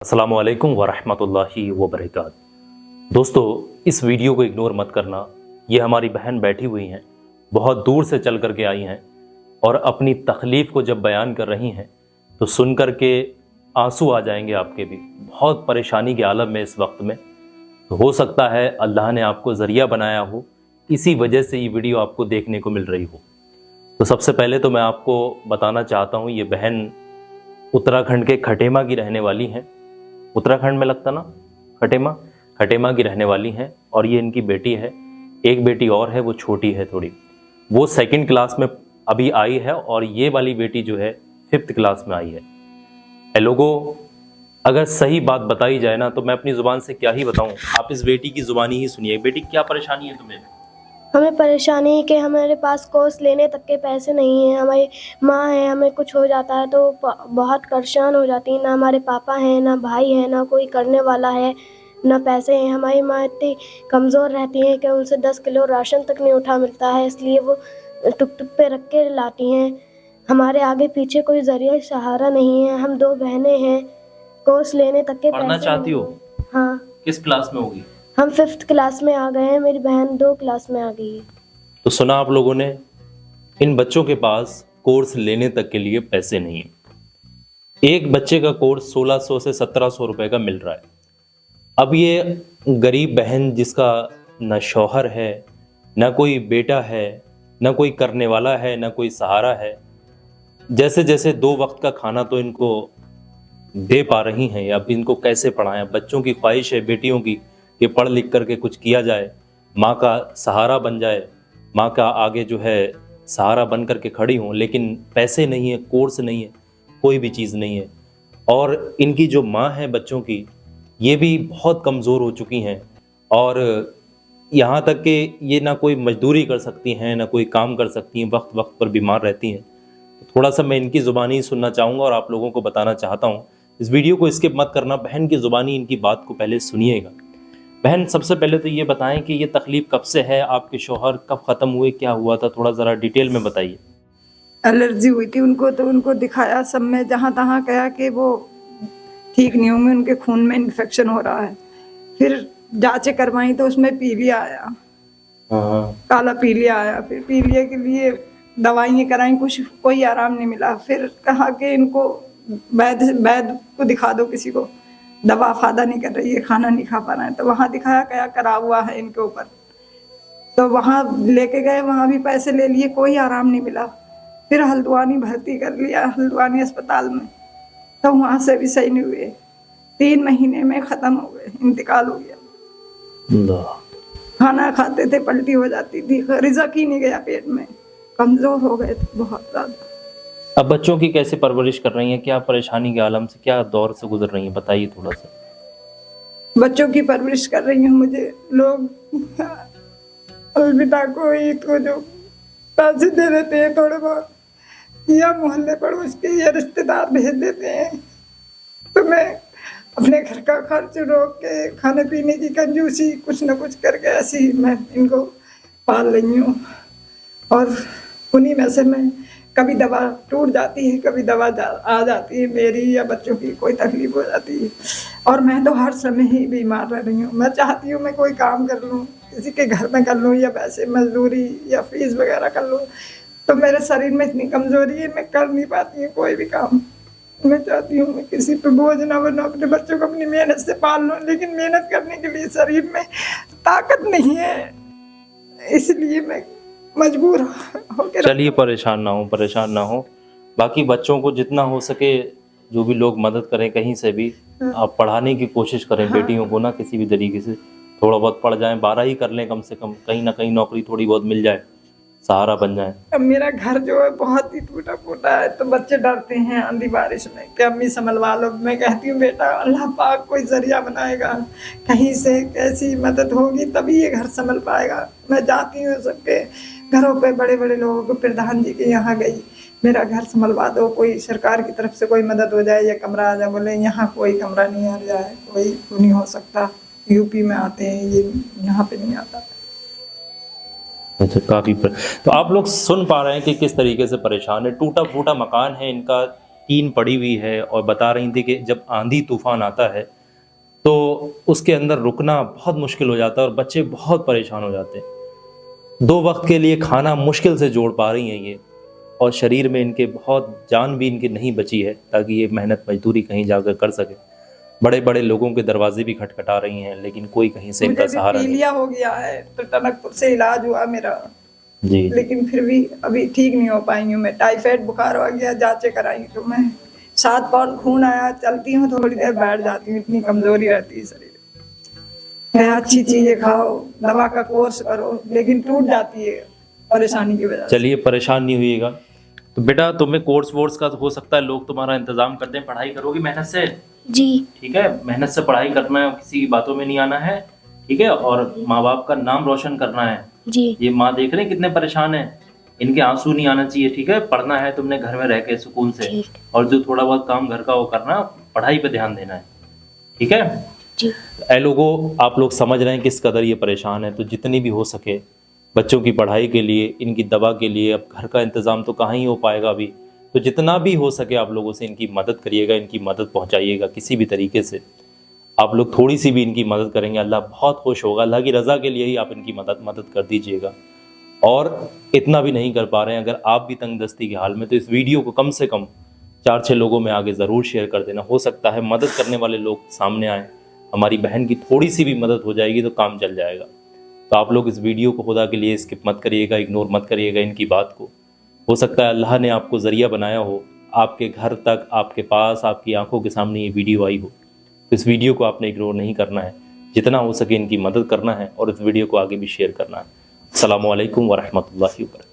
अस्सलामु अलैकुम वरहमतुल्लाहि वबरकातुहू। दोस्तों, इस वीडियो को इग्नोर मत करना। ये हमारी बहन बैठी हुई हैं, बहुत दूर से चल कर के आई हैं और अपनी तकलीफ़ को जब बयान कर रही हैं तो सुन कर के आंसू आ जाएंगे आपके भी। बहुत परेशानी के आलम में इस वक्त में, तो हो सकता है अल्लाह ने आपको ज़रिया बनाया हो, इसी वजह से ये वीडियो आपको देखने को मिल रही हो। तो सबसे पहले तो मैं आपको बताना चाहता हूँ, ये बहन उत्तराखंड के खटेमा की रहने वाली हैं। उत्तराखंड में लगता ना खटेमा की रहने वाली हैं और ये इनकी बेटी है। एक बेटी और है, वो छोटी है थोड़ी, वो 2nd क्लास में अभी आई है और ये वाली बेटी जो है 5th क्लास में आई है। लोगों, अगर सही बात बताई जाए ना तो मैं अपनी ज़ुबान से क्या ही बताऊं, आप इस बेटी की ज़ुबानी ही सुनिए। बेटी, क्या परेशानी है तुम्हें? हमें परेशानी है कि हमारे पास कोर्स लेने तक के पैसे नहीं हैं। हमारी माँ है, हमें कुछ हो जाता है तो बहुत परेशान हो जाती है। ना हमारे पापा हैं, ना भाई है, ना कोई करने वाला है, ना पैसे हैं। हमारी माँ इतनी कमज़ोर रहती हैं कि उनसे 10 किलो राशन तक नहीं उठा मिलता है, इसलिए वो टुक पे रख के लाती हैं। हमारे आगे पीछे कोई ज़रिया सहारा नहीं है। हम 2 बहनें हैं, कोर्स लेने तक के पढ़ना पैसे चाहती हो? हाँ। किस क्लास में होगी? हम 5th क्लास में आ गए हैं, मेरी बहन 2 क्लास में आ गई है। तो सुना आप लोगों ने, इन बच्चों के पास कोर्स लेने तक के लिए पैसे नहीं है। एक बच्चे का कोर्स 1600 से 1700 रुपए का मिल रहा है। अब ये गरीब बहन, जिसका न शौहर है, न कोई बेटा है, न कोई करने वाला है, न कोई सहारा है, जैसे जैसे 2 वक्त का खाना तो इनको दे पा रही हैं, अब इनको कैसे पढ़ाएं? बच्चों की ख्वाहिश है, बेटियों की, कि पढ़ लिख करके कुछ किया जाए, माँ का सहारा बन जाए, माँ का आगे जो है सहारा बन करके खड़ी हों। लेकिन पैसे नहीं है, कोर्स नहीं है, कोई भी चीज़ नहीं है। और इनकी जो माँ है बच्चों की, ये भी बहुत कमज़ोर हो चुकी हैं और यहाँ तक कि ये ना कोई मजदूरी कर सकती हैं, ना कोई काम कर सकती हैं, वक्त वक्त पर बीमार रहती हैं। तो थोड़ा सा मैं इनकी ज़ुबानी सुनना चाहूँगा और आप लोगों को बताना चाहता हूँ। इस वीडियो को स्किप मत करना, बहन की ज़ुबानी इनकी बात को पहले सुनिएगा। बहन, सबसे पहले तो ये बताएं कि ये तकलीफ कब से है, आपके शौहर कब ख़त्म हुए, क्या हुआ था, थोड़ा ज़रा डिटेल में बताइए। एलर्जी हुई थी उनको, तो उनको दिखाया सब में, जहाँ तहाँ कहा कि वो ठीक नहीं होंगे, उनके खून में इन्फेक्शन हो रहा है। फिर जांचें करवाई तो उसमें पीलिया आया, काला पीलिया आया। फिर पीलिया के लिए दवाइयाँ कराई, कुछ कोई आराम नहीं मिला। फिर कहा कि इनको वैद्य को दिखा दो, किसी को। दवा फायदा नहीं कर रही है, खाना नहीं खा पा रहे हैं। तो वहाँ दिखाया, क्या करा हुआ है इनके ऊपर। तो वहाँ लेके गए, वहाँ भी पैसे ले लिए, कोई आराम नहीं मिला। फिर हल्द्वानी भर्ती कर लिया, हल्द्वानी अस्पताल में, तो वहाँ से भी सही नहीं हुए। 3 महीने में ख़त्म हो गए, इंतकाल हो गया। खाना खाते थे पलटी हो जाती थी, रिज़्क ही नहीं गया पेट में, कमज़ोर हो गए थे बहुत ज़्यादा। अब बच्चों की कैसे परवरिश कर रही हैं, क्या परेशानी के आलम से, क्या दौर से गुजर रही हैं, बताइए थोड़ा सा। बच्चों की परवरिश कर रही हूँ। मुझे लोग अलविदा को, ईद को जो पैसे दे देते हैं थोड़े बहुत, या मोहल्ले पड़ोस के या रिश्तेदार भेज देते हैं, तो मैं अपने घर का खर्च रोक के, खाने पीने की कंजूसी, कुछ न कुछ करके ऐसे ही मैं इनको पाल रही हूँ। और उन्हीं में से मैं, कभी दवा टूट जाती है, कभी दवा आ जाती है मेरी या बच्चों की, कोई तकलीफ हो जाती है। और मैं तो हर समय ही बीमार रह रही हूँ। मैं चाहती हूँ मैं कोई काम कर लूँ, किसी के घर में कर लूँ, या वैसे मजदूरी या फीस वगैरह कर लूँ। तो मेरे शरीर में इतनी कमज़ोरी है, मैं कर नहीं पाती हूँ कोई भी काम। मैं चाहती हूँ मैं किसी पे बोझ ना बनूँ, अपने बच्चों को अपनी मेहनत से पाल लूँ, लेकिन मेहनत करने के लिए शरीर में ताकत नहीं है, इसलिए मैं मजबूर होकर। चलिए, परेशान ना हो। बाकी बच्चों को जितना हो सके, जो भी लोग मदद करें कहीं से भी, आप पढ़ाने की कोशिश करें बेटियों को ना, किसी भी तरीके से थोड़ा बहुत पढ़ जाएं, 12 ही कर लें कम से कम, कहीं ना कहीं नौकरी थोड़ी बहुत मिल जाए, सहारा बन जाए। अब मेरा घर जो है बहुत ही टूटा फूटा है, तो बच्चे डरते हैं आंधी बारिश में कि अम्मी संभलवा लो। मैं कहती हूँ बेटा, अल्लाह पाक कोई जरिया बनाएगा, कहीं से कैसी मदद होगी तभी ये घर संभल पाएगा। मैं जाती हूँ सबके घरों पे, बड़े बड़े लोगों को, प्रधान जी के यहाँ गई, मेरा घर संभलवा दो, कोई सरकार की तरफ से कोई मदद हो जाए या कमरा आ जाए। बोले यहाँ कोई कमरा नहीं आ जाए, कोई नहीं हो सकता, यूपी में आते हैं, ये यहाँ पे नहीं आता। अच्छा, तो आप लोग सुन पा रहे हैं कि किस तरीके से परेशान है। टूटा फूटा मकान है इनका, टीन पड़ी हुई है और बता रही थी कि जब आंधी तूफान आता है तो उसके अंदर रुकना बहुत मुश्किल हो जाता है और बच्चे बहुत परेशान हो जाते हैं। 2 वक्त के लिए खाना मुश्किल से जोड़ पा रही हैं ये, और शरीर में इनके बहुत जान भी इनकी नहीं बची है ताकि ये मेहनत मजदूरी कहीं जाकर कर सके। बड़े बड़े लोगों के दरवाजे भी खटखटा रही हैं, लेकिन कोई कहीं से इनका सहारा नहीं। पीलिया हो गया है तो टनकपुर से इलाज हुआ मेरा जी, लेकिन फिर भी अभी ठीक नहीं हो पाई हूँ मैं। टाइफाइड बुखार हो गया, जांचें कराई तो मैं 7 पाउंड खून आया। चलती हूँ थोड़ी देर बैठ जाती हूँ, इतनी कमजोरी रहती है शरीर में। अच्छी चीजें खाओ, दवा का कोर्स करो, लेकिन टूट जाती है परेशानी की वजह से। चलिए परेशान नहीं हुईगा। तो बेटा तुम्हें कोर्स वोर्स का हो सकता है लोग तुम्हारा इंतजाम कर दें, पढ़ाई करोगी मेहनत से, जी ठीक है? मेहनत से पढ़ाई करना है, किसी की बातों में नहीं आना है, ठीक है? और माँ बाप का नाम रोशन करना है। जी ये माँ देख रहे हैं कितने परेशान हैं, इनके आंसू नहीं आना चाहिए, ठीक है? पढ़ना है तुमने घर में रह के सुकून से, ठीक। और जो थोड़ा बहुत काम घर का वो करना, पढ़ाई पे ध्यान देना है, ठीक है? जी ऐ लोगों, आप लोग समझ रहे हैं किस कदर ये परेशान है। तो जितनी भी हो सके बच्चों की पढ़ाई के लिए, इनकी दवा के लिए, अब घर का इंतज़ाम तो कहाँ ही हो पाएगा अभी, तो जितना भी हो सके आप लोगों से इनकी मदद करिएगा, इनकी मदद पहुंचाइएगा किसी भी तरीके से। आप लोग थोड़ी सी भी इनकी मदद करेंगे, अल्लाह बहुत खुश होगा। अल्लाह की रज़ा के लिए ही आप इनकी मदद कर दीजिएगा। और इतना भी नहीं कर पा रहे हैं, अगर आप भी तंगदस्ती के हाल में, तो इस वीडियो को कम से कम 4-6 लोगों में आगे ज़रूर शेयर कर देना। हो सकता है मदद करने वाले लोग सामने आए, हमारी बहन की थोड़ी सी भी मदद हो जाएगी तो काम चल जाएगा। तो आप लोग इस वीडियो को खुदा के लिए स्किप मत करिएगा, इग्नोर मत करिएगा इनकी बात को। हो सकता है अल्लाह ने आपको ज़रिया बनाया हो, आपके घर तक, आपके पास, आपकी आंखों के सामने ये वीडियो आई हो। तो इस वीडियो को आपने इग्नोर नहीं करना है, जितना हो सके इनकी मदद करना है और इस वीडियो को आगे भी शेयर करना है। अस्सलामु अलैकुम वरहमतुल्लाहि वबरकातुहू।